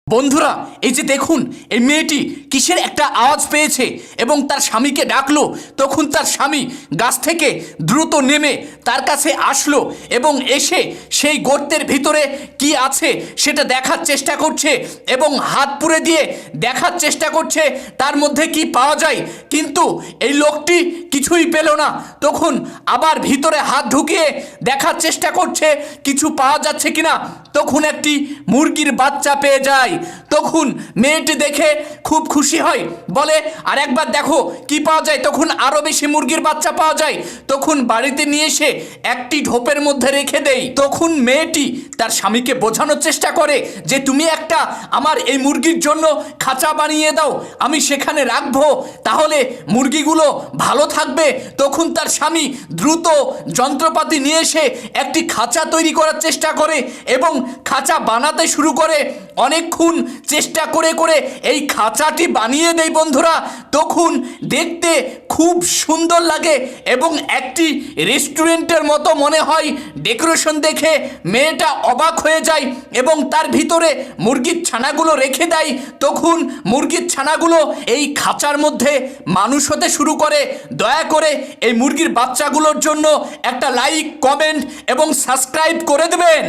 বন্ধুরা, এই যে দেখুন, এই মেয়েটি কিসের একটা আওয়াজ পেয়েছে এবং তার স্বামীকে ডাকলো। তখন তার স্বামী গাছ থেকে দ্রুত নেমে তার কাছে আসলো এবং এসে সেই গর্তের ভিতরে কি আছে সেটা দেখার চেষ্টা করছে এবং হাত পুরে দিয়ে দেখার চেষ্টা করছে তার মধ্যে কি পাওয়া যায়। কিন্তু এই লোকটি কিছুই পেল না। তখন আবার ভিতরে হাত ঢুকিয়ে দেখার চেষ্টা করছে কিছু পাওয়া যাচ্ছে কিনা। তখন একটি মুরগির বাচ্চা পেয়ে যায়। তখন মেয়েটি দেখে খুব খুশি হয়, বলে আর একবার দেখো কি পাওয়া যায়। তখন আরো বেশি মুরগির বাচ্চা পাওয়া যায়। তখন বাড়িতে নিয়ে এসে একটি ঢোপের মধ্যে রেখে দেয়। তখন মেয়েটি তার স্বামীকে বোঝানোর চেষ্টা করে যে তুমি একটা আমার এই মুরগির জন্য খাঁচা বানিয়ে দাও, আমি সেখানে রাখবো, তাহলে মুরগিগুলো ভালো থাকবে। তখন তার স্বামী দ্রুত যন্ত্রপাতি নিয়ে এসে একটি খাঁচা তৈরি করার চেষ্টা করে এবং খাঁচা বানাতে শুরু করে। অনেকক্ষণ চেষ্টা করে করে এই খাঁচাটি বানিয়ে দেয় বন্ধুরা। তখন দেখতে খুব সুন্দর লাগে এবং একটি রেস্টুরেন্টের মতো মনে হয়। ডেকোরেশন দেখে মেয়েটা অবাক হয়ে যায় এবং তার ভিতরে মুরগির ছানাগুলো রেখে দেয়। তখন মুরগির ছানাগুলো এই খাঁচার মধ্যে মানুষ হতে শুরু করে। দয়া করে এই মুরগির বাচ্চাগুলোর জন্য একটা লাইক, কমেন্ট এবং সাবস্ক্রাইব করে দেবেন।